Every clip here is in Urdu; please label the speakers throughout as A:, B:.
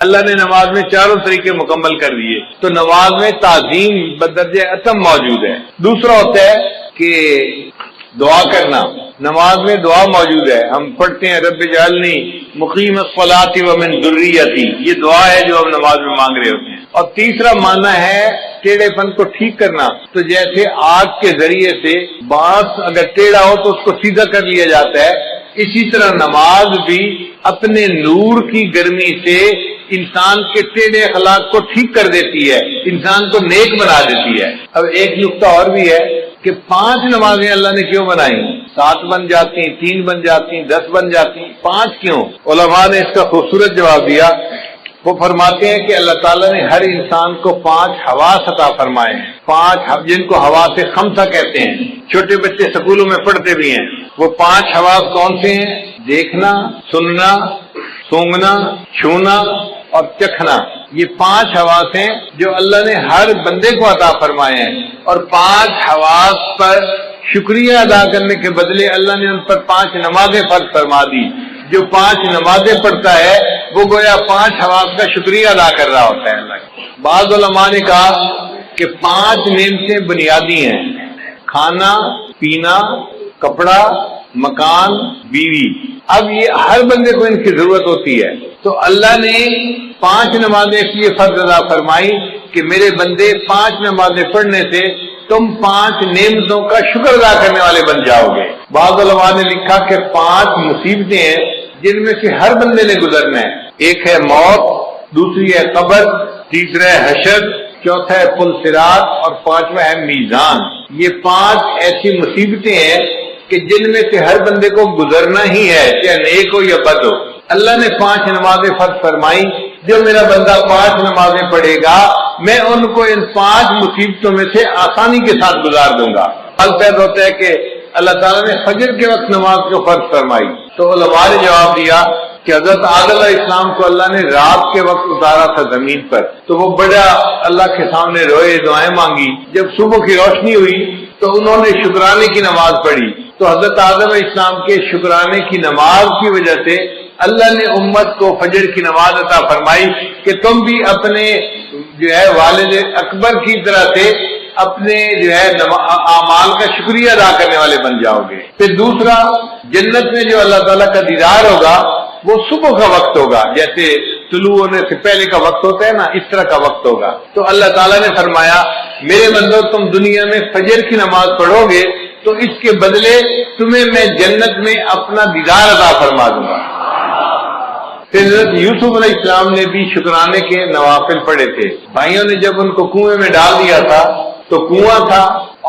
A: اللہ نے نماز میں چاروں طریقے مکمل کر دیے، تو نماز میں تعظیم بدرجہ اتم موجود ہے۔ دوسرا ہوتا ہے کہ دعا کرنا، نماز میں دعا موجود ہے، ہم پڑھتے ہیں رب اجعلنی مقیم الصلاۃ ومن ذریتی، یہ دعا ہے جو ہم نماز میں مانگ رہے ہوتے ہیں۔ اور تیسرا معنی ہے ٹیڑھے پن کو ٹھیک کرنا، تو جیسے آگ کے ذریعے سے بانس اگر ٹیڑھا ہو تو اس کو سیدھا کر لیا جاتا ہے، اسی طرح نماز بھی اپنے نور کی گرمی سے انسان کے ٹیڑھے اخلاق کو ٹھیک کر دیتی ہے، انسان کو نیک بنا دیتی ہے۔ اب ایک نقطہ اور بھی ہے کہ 5 نمازیں اللہ نے کیوں بنائی؟ 7 بن جاتی، 3 بن جاتی، 10 بن جاتی، 5 کیوں؟ علماء نے اس کا خوبصورت جواب دیا۔ وہ فرماتے ہیں کہ اللہ تعالیٰ نے ہر انسان کو 5 حواس عطا فرمائے ہیں، 5 جن کو حواس خمسہ کہتے ہیں، چھوٹے بچے سکولوں میں پڑھتے بھی ہیں۔ وہ 5 حواس کون سے ہیں؟ دیکھنا، سننا، سونگنا، چھونا اور چکھنا، یہ 5 حواس ہیں جو اللہ نے ہر بندے کو عطا فرمائے ہیں، اور 5 حواس پر شکریہ ادا کرنے کے بدلے اللہ نے ان پر 5 نمازیں فرض فرما دی۔ جو 5 نمازیں پڑھتا ہے وہ گویا 5 حواس کا شکریہ ادا کر رہا ہوتا ہے اللہ کا۔ بعض علماء نے کہا کہ 5 نعمتیں بنیادی ہیں، کھانا، پینا، کپڑا، مکان، بیوی۔ اب یہ ہر بندے کو ان کی ضرورت ہوتی ہے، تو اللہ نے 5 نمازیں اس لیے فرض ادا فرمائی کہ میرے بندے 5 نمازیں پڑھنے سے تم 5 نعمتوں کا شکر ادا کرنے والے بن جاؤ گے۔ بعض علماء نے لکھا کہ 5 مصیبتیں ہیں جن میں سے ہر بندے نے گزرنا ہے، ایک ہے موت، دوسری ہے قبر، تیسرا ہے حشر، چوتھا ہے پل صراط اور 5واں ہے میزان۔ یہ 5 ایسی مصیبتیں ہیں کہ جن میں سے ہر بندے کو گزرنا ہی ہے، چاہے نیک ہو یا بد ہو۔ اللہ نے 5 نمازیں فرض فرمائی، جو میرا بندہ 5 نمازیں پڑھے گا میں ان کو ان 5 مصیبتوں میں سے آسانی کے ساتھ گزار دوں گا۔ حل پیدا ہوتا ہے کہ اللہ تعالیٰ نے فجر کے وقت نماز کو فرض فرمائی، تو علماء نے جواب دیا کہ حضرت آدم علیہ السلام کو اللہ نے رات کے وقت اتارا تھا زمین پر، تو وہ بڑا اللہ کے سامنے روئے، دعائیں مانگی۔ جب صبح کی روشنی ہوئی تو انہوں نے شکرانے کی نماز پڑھی، تو حضرت آدم علیہ السلام کے شکرانے کی نماز کی وجہ سے اللہ نے امت کو فجر کی نماز عطا فرمائی کہ تم بھی اپنے جو ہے والد اکبر کی طرح سے اپنے جو ہے اعمال کا شکریہ ادا کرنے والے بن جاؤ گے۔ پھر دوسرا، جنت میں جو اللہ تعالیٰ کا دیدار ہوگا وہ صبح کا وقت ہوگا، جیسے طلوع ہونے سے پہلے کا وقت ہوتا ہے نا، اس طرح کا وقت ہوگا۔ تو اللہ تعالیٰ نے فرمایا میرے بندو تم دنیا میں فجر کی نماز پڑھو گے تو اس کے بدلے تمہیں میں جنت میں اپنا دیدار عطا فرما دوں گا۔ پھر حضرت یوسف علیہ السلام نے بھی شکرانے کے نوافل پڑھے تھے۔ بھائیوں نے جب ان کو کنویں میں ڈال دیا تھا تو کنواں تھا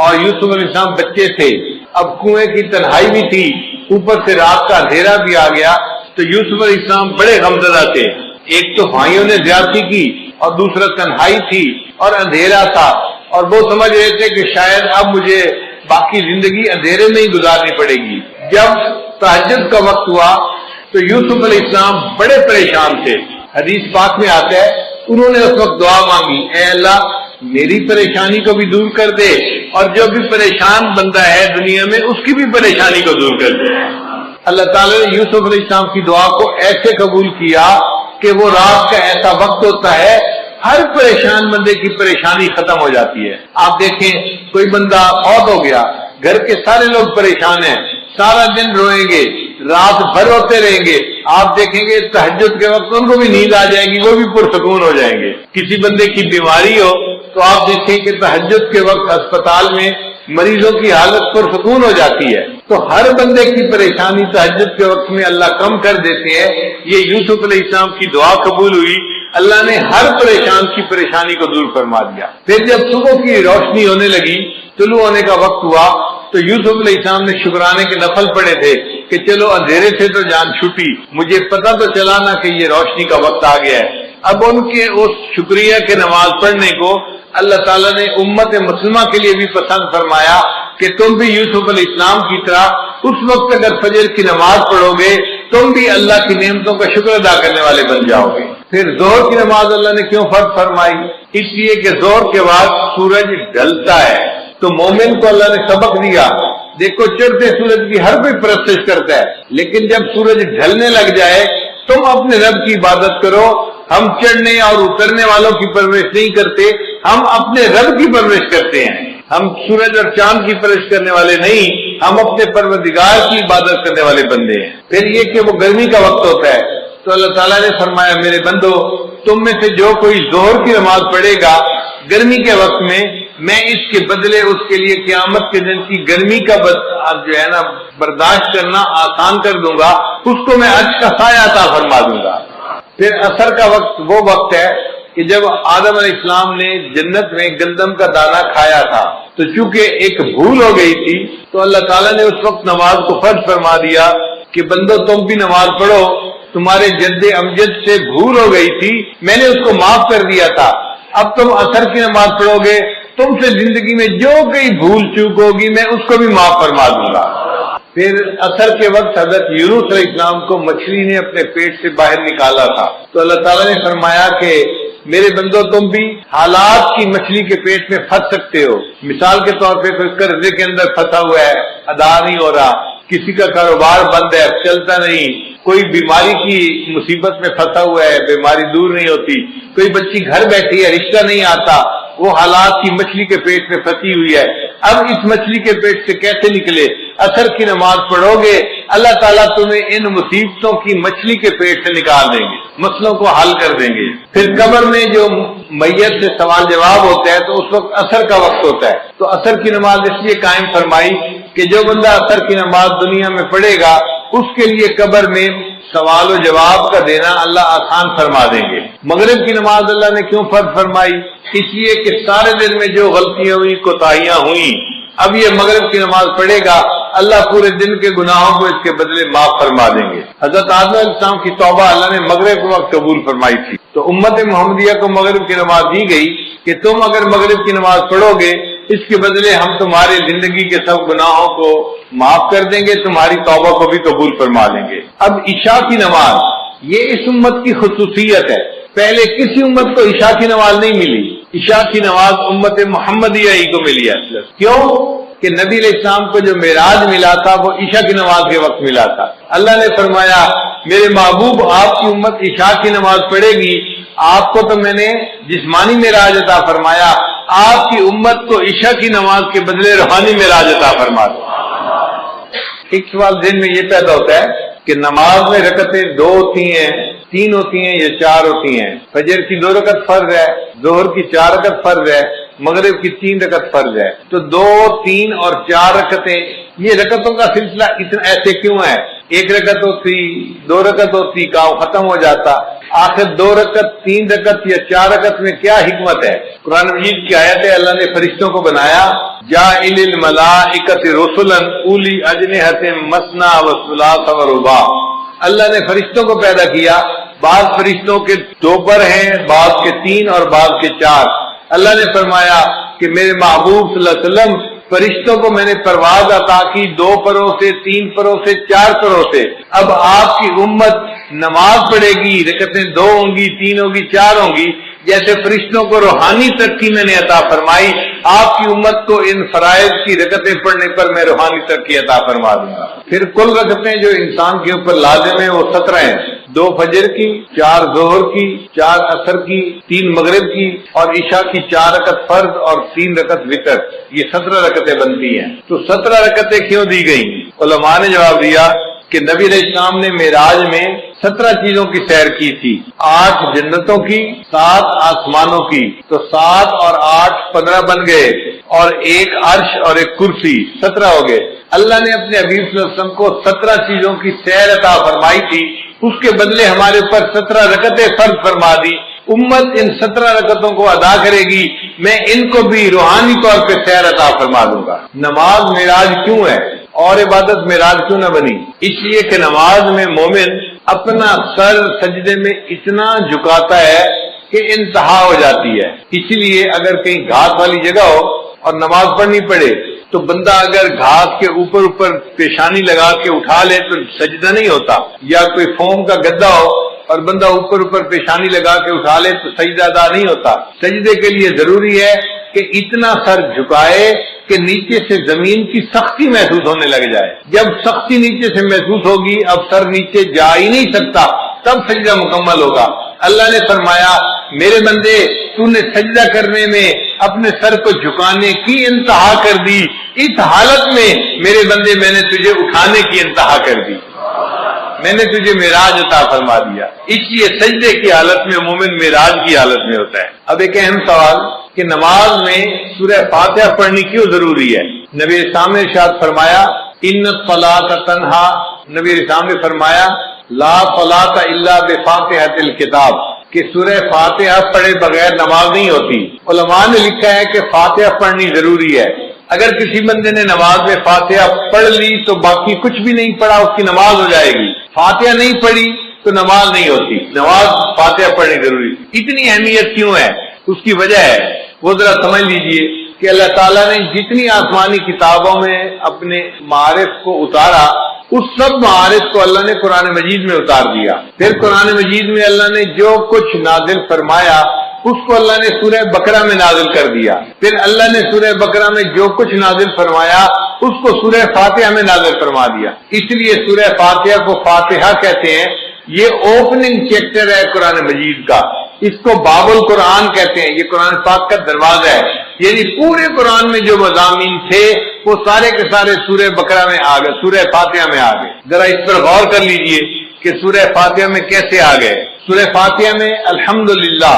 A: اور یوسف علیہ السلام بچے تھے، اب کنویں کی تنہائی بھی تھی، اوپر سے رات کا اندھیرا بھی آ گیا، تو یوسف علیہ السلام بڑے غمزدہ تھے۔ ایک تو بھائیوں نے زیادتی کی اور دوسرا تنہائی تھی اور اندھیرا تھا، اور وہ سمجھ رہے تھے کہ شاید اب مجھے باقی زندگی اندھیرے میں ہی گزارنی پڑے گی۔ جب تہجد کا وقت ہوا تو یوسف علیہ السلام بڑے پریشان تھے۔ حدیث پاک میں آتا ہے انہوں نے اس وقت دعا مانگی، اے اللہ میری پریشانی کو بھی دور کر دے اور جو بھی پریشان بندہ ہے دنیا میں اس کی بھی پریشانی کو دور کر دے۔ اللہ تعالیٰ نے یوسف علیہ السلام کی دعا کو ایسے قبول کیا کہ وہ رات کا ایسا وقت ہوتا ہے ہر پریشان بندے کی پریشانی ختم ہو جاتی ہے۔ آپ دیکھیں کوئی بندہ فوت ہو گیا، گھر کے سارے لوگ پریشان ہیں، سارا دن روئیں گے، رات بھر روتے رہیں گے، آپ دیکھیں گے تہجد کے وقت ان کو بھی نیند آ جائے گی، وہ بھی پرسکون ہو جائیں گے۔ کسی بندے کی بیماری ہو تو آپ دیکھیں کہ تہجد کے وقت اسپتال میں مریضوں کی حالت پرسکون ہو جاتی ہے۔ تو ہر بندے کی پریشانی تہجد کے وقت میں اللہ کم کر دیتے ہیں۔ یہ یوسف علیہ السلام کی دعا قبول ہوئی، اللہ نے ہر پریشان کی پریشانی کو دور فرما دیا۔ پھر جب صبح کی روشنی ہونے لگی، طلوع ہونے کا وقت ہوا، تو یوسف علیہ السلام نے شکرانے کے نفل پڑھے تھے کہ چلو اندھیرے سے تو جان چھوٹی، مجھے پتہ تو چلا نا کہ یہ روشنی کا وقت آ گیا ہے۔ اب ان کے اس شکریہ کے نماز پڑھنے کو اللہ تعالیٰ نے امت مسلمہ کے لیے بھی پسند فرمایا کہ تم بھی یوسف علیہ السلام کی طرح اس وقت اگر فجر کی نماز پڑھو گے تم بھی اللہ کی نعمتوں کا شکر ادا کرنے والے بن جاؤ گے۔ پھر ظہر کی نماز اللہ نے کیوں فرض فرمائی؟ اس لیے کہ ظہر کے بعد سورج ڈھلتا ہے، تو مومن کو اللہ نے سبق دیا، دیکھو چڑھتے سورج کی ہر کوئی پرستش کرتا ہے، لیکن جب سورج ڈھلنے لگ جائے تم اپنے رب کی عبادت کرو، ہم چڑھنے اور اترنے والوں کی پرورش نہیں کرتے، ہم اپنے رب کی پرورش کرتے ہیں، ہم سورج اور چاند کی پرورش کرنے والے نہیں، ہم اپنے پروردگار کی عبادت کرنے والے بندے ہیں۔ پھر یہ کہ وہ گرمی کا وقت ہوتا ہے تو اللہ تعالیٰ نے فرمایا میرے بندو تم میں سے جو کوئی ظہر کی نماز پڑھے گا گرمی کے وقت میں اس کے بدلے اس کے لیے قیامت کے دن کی گرمی کا جو ہے نا برداشت کرنا آسان کر دوں گا، اس کو میں عرش کا سایہ عطا فرما دوں گا۔ پھر عصر کا وقت وہ وقت ہے کہ جب آدم علیہ السلام نے جنت میں گندم کا دانہ کھایا تھا تو چونکہ ایک بھول ہو گئی تھی تو اللہ تعالیٰ نے اس وقت نماز کو فرض فرما دیا کہ بندو تم بھی نماز پڑھو، تمہارے جد امجد سے بھول ہو گئی تھی، میں نے اس کو معاف کر دیا تھا، اب تم عصر کی نماز پڑھو گے، تم سے زندگی میں جو کئی بھول چوک ہوگی میں اس کو بھی معاف فرما دوں گا۔ پھر عصر کے وقت حضرت یونس علیہ السلام کو مچھلی نے اپنے پیٹ سے باہر نکالا تھا تو اللہ تعالیٰ نے فرمایا کہ میرے بندو تم بھی حالات کی مچھلی کے پیٹ میں پھنس سکتے ہو، مثال کے طور پہ کوئی قرضے کے اندر پھنسا ہوا ہے، ادا نہیں ہو رہا، کسی کا کاروبار بند ہے، چلتا نہیں، کوئی بیماری کی مصیبت میں پھنسا ہوا ہے، بیماری دور نہیں ہوتی، کوئی بچی گھر بیٹھی ہے، رشتہ نہیں آتا، وہ حالات کی مچھلی کے پیٹ میں پھنسی ہوئی ہے، اب اس مچھلی کے پیٹ سے کیسے نکلے؟ عصر کی نماز پڑھو گے اللہ تعالیٰ تمہیں ان مصیبتوں کی مچھلی کے پیٹ سے نکال دیں گے، مسئلوں کو حل کر دیں گے۔ پھر قبر میں جو میت سے سوال جواب ہوتا ہے تو اس وقت عصر کا وقت ہوتا ہے تو عصر کی نماز اس لیے قائم فرمائی کہ جو بندہ عصر کی نماز دنیا میں پڑھے گا اس کے لیے قبر میں سوال و جواب کا دینا اللہ آسان فرما دیں گے۔ مغرب کی نماز اللہ نے کیوں فرض فرمائی؟ اس لیے کہ سارے دن میں جو غلطیاں ہوئی، کوتاہیاں ہوئیں، اب یہ مغرب کی نماز پڑھے گا اللہ پورے دن کے گناہوں کو اس کے بدلے معاف فرما دیں گے۔ حضرت آدم علیہ السلام کی توبہ اللہ نے مغرب کے وقت قبول فرمائی تھی تو امت محمدیہ کو مغرب کی نماز دی گئی کہ تم اگر مغرب کی نماز پڑھو گے اس کے بدلے ہم تمہاری زندگی کے سب گناہوں کو معاف کر دیں گے، تمہاری توبہ کو بھی قبول فرما لیں گے۔ اب عشاء کی نماز یہ اس امت کی خصوصیت ہے، پہلے کسی امت کو عشاء کی نماز نہیں ملی، عشاء کی نماز امت محمدیہ ہی کو ملی ہے۔ کیوں کہ نبی علیہ السلام کو جو معراج ملا تھا وہ عشاء کی نماز کے وقت ملا تھا۔ اللہ نے فرمایا میرے محبوب آپ کی امت عشاء کی نماز پڑھے گی، آپ کو تو میں نے جسمانی معراج عطا فرمایا، آپ کی امت کو عشاء کی نماز کے بدلے روحانی معراج عطا فرما دو۔ ایک سوال ذہن میں یہ پیدا ہوتا ہے کہ نماز میں رکعتیں 2 ہوتی ہیں، 3 ہوتی ہیں یا 4 ہوتی ہیں؟ فجر کی 2 رکعت فرض ہے، ظہر کی 4 رکعت فرض ہے، مغرب کی 3 رکعت فرض ہے، تو 2، 3 اور 4 رکعتیں، یہ رکعتوں کا سلسلہ اتنا ایسے کیوں ہے؟ 1 رکعت ہوتی، 2 رکعت ہوتی، کام ختم ہو جاتا، آخر 2 رکعت، 3 رکعت یا 4 رکعت میں کیا حکمت ہے؟ قرآن مجید کی آیت ہے اللہ نے فرشتوں کو بنایا جاعل الملائکۃ رسلا اولی اجنحۃ مثنی وثلاث ورباع، اللہ نے فرشتوں کو پیدا کیا، بعض فرشتوں کے 2 پر ہیں، بعض کے 3 اور بعض کے 4۔ اللہ نے فرمایا کہ میرے محبوب صلی اللہ علیہ وسلم فرشتوں کو میں نے پرواز عطا کی 2 پروں سے، 3 پروں سے، 4 پروں سے، اب آپ کی امت نماز پڑھے گی، رکعتیں 2 ہوں گی، 3 ہوگی، 4 ہوں گی، جیسے فرشتوں کو روحانی ترقی میں نے عطا فرمائی، آپ کی امت کو ان فرائض کی رکعتیں پڑھنے پر میں روحانی ترقی عطا فرما دوں گا۔ پھر کل رکعتیں جو انسان کے اوپر لازم ہیں وہ 17 ہیں، 2 فجر کی، 4 ظہر کی، 4 عصر کی، 3 مغرب کی اور عشاء کی 4 رکعت فرض اور 3 رکعت وتر، یہ 17 رکعتیں بنتی ہیں۔ تو 17 رکعتیں کیوں دی گئیں؟ علماء نے جواب دیا کہ نبی علیہ السلام نے معراج میں 17 چیزوں کی سیر کی تھی، 8 جنتوں کی، 7 آسمانوں کی، تو 7 اور 8 15 بن گئے اور 1 عرش اور 1 کرسی، 17 ہو گئے۔ اللہ نے اپنے حبیب صلی اللہ علیہ وسلم کو 17 چیزوں کی سیر عطا فرمائی تھی، اس کے بدلے ہمارے اوپر 17 رکعتیں فرض فرما دی، امت ان 17 رکعتوں کو ادا کرے گی، میں ان کو بھی روحانی طور پہ سیر عطا فرما دوں گا۔ نماز معراج کیوں ہے اور عبادت معراج کیوں نہ بنی؟ اس لیے کہ نماز میں مومن اپنا سر سجدے میں اتنا جھکاتا ہے کہ انتہا ہو جاتی ہے، اسی لیے اگر کہیں گھاس والی جگہ ہو اور نماز پڑھنی پڑے تو بندہ اگر گھاس کے اوپر پیشانی لگا کے اٹھا لے تو سجدہ نہیں ہوتا، یا کوئی فوم کا گدا ہو اور بندہ اوپر پیشانی لگا کے اٹھا لے تو سجدہ ادا نہیں ہوتا۔ سجدے کے لیے ضروری ہے کہ اتنا سر جھکائے کہ نیچے سے زمین کی سختی محسوس ہونے لگ جائے، جب سختی نیچے سے محسوس ہوگی اب سر نیچے جا ہی نہیں سکتا، تب سجدہ مکمل ہوگا۔ اللہ نے فرمایا میرے بندے تو نے سجدہ کرنے میں اپنے سر کو جھکانے کی انتہا کر دی، اس حالت میں میرے بندے میں نے تجھے اٹھانے کی انتہا کر دی، میں نے تجھے معراج عطا فرما دیا۔ اس لیے سجدے کی حالت میں مومن معراج کی حالت میں ہوتا ہے۔ اب ایک اہم سوال کہ نماز میں سورہ فاتحہ پڑھنی کیوں ضروری ہے؟ نبی اسلام نے ارشاد فرمایا ان الصلاۃ تنہا، نبی اسلام نے فرمایا لا صلاۃ الا بفاتحۃ الکتاب، کہ سورہ فاتحہ پڑھے بغیر نماز نہیں ہوتی۔ علماء نے لکھا ہے کہ فاتحہ پڑھنی ضروری ہے۔ اگر کسی بندے نے نماز میں فاتحہ پڑھ لی تو باقی کچھ بھی نہیں پڑھا، اس کی نماز ہو جائے گی۔ فاتحہ نہیں پڑھی تو نماز نہیں ہوتی، نماز فاتحہ پڑھنی ضروری۔ اتنی اہمیت کیوں ہے؟ اس کی وجہ ہے وہ ذرا سمجھ لیجئے کہ اللہ تعالیٰ نے جتنی آسمانی کتابوں میں اپنے معارف کو اتارا، اس سب معارف کو اللہ نے قرآن مجید میں اتار دیا۔ پھر قرآن مجید میں اللہ نے جو کچھ نازل فرمایا اس کو اللہ نے سورہ بقرہ میں نازل کر دیا۔ پھر اللہ نے سورہ بقرہ میں جو کچھ نازل فرمایا اس کو سورہ فاتحہ میں نازل فرما دیا۔ اس لیے سورہ فاتحہ کو فاتحہ کہتے ہیں، یہ اوپننگ چیپٹر ہے قرآن مجید کا، اس کو باب القرآن کہتے ہیں، یہ قرآن پاک کا دروازہ ہے، یعنی پورے قرآن میں جو مضامین تھے وہ سارے کے سارے سورہ بقرہ میں آ گئے، سورہ فاتحہ میں آ گئے۔ ذرا اس پر غور کر لیجئے کہ سورہ فاتحہ میں کیسے آ گئے۔ سورہ فاتحہ میں الحمدللہ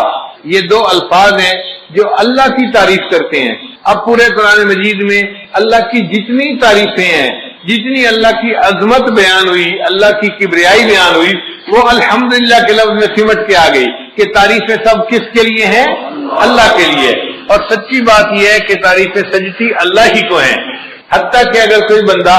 A: یہ دو الفاظ ہیں جو اللہ کی تعریف کرتے ہیں۔ اب پورے قرآن مجید میں اللہ کی جتنی تعریفیں ہیں، جتنی اللہ کی عظمت بیان ہوئی، اللہ کی کبریائی بیان ہوئی، وہ الحمدللہ کے لفظ میں سمٹ کے آ گئی کہ تعریفیں سب کس کے لیے ہیں؟ اللہ کے لیے۔ اور سچی بات یہ ہے کہ تعریفیں سجتی اللہ ہی کو ہیں، حتیٰ کہ اگر کوئی بندہ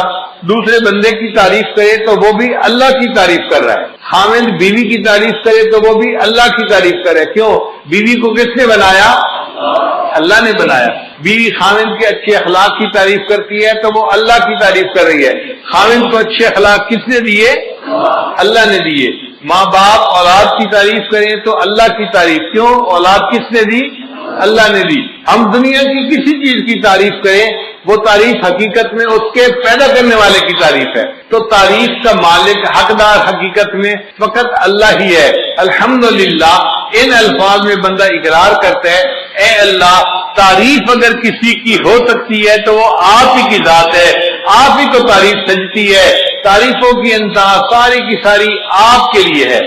A: دوسرے بندے کی تعریف کرے تو وہ بھی اللہ کی تعریف کر رہا ہے۔ خاوند بیوی کی تعریف کرے تو وہ بھی اللہ کی تعریف کرے۔ کیوں؟ بیوی کو کس نے بنایا؟ اللہ نے بنایا۔ بیوی خاوند کے اچھے اخلاق کی تعریف کرتی ہے تو وہ اللہ کی تعریف کر رہی ہے۔ خاوند کو اچھے اخلاق کس نے دیے؟ اللہ نے دیے۔ ماں باپ اولاد کی تعریف کریں تو اللہ کی تعریف، کیوں؟ اولاد کس نے دی؟ اللہ نے دی۔ ہم دنیا کی کسی چیز کی تعریف کریں وہ تعریف حقیقت میں اس کے پیدا کرنے والے کی تعریف ہے، تو تعریف کا مالک حقدار حقیقت میں فقط اللہ ہی ہے۔ الحمدللہ ان الفاظ میں بندہ اقرار کرتا ہے اے اللہ تعریف اگر کسی کی ہو سکتی ہے تو وہ آپ ہی کی ذات ہے، آپ ہی کو تعریف سجتی ہے، تعریفوں کی انتہا ساری کی ساری آپ کے لیے ہے۔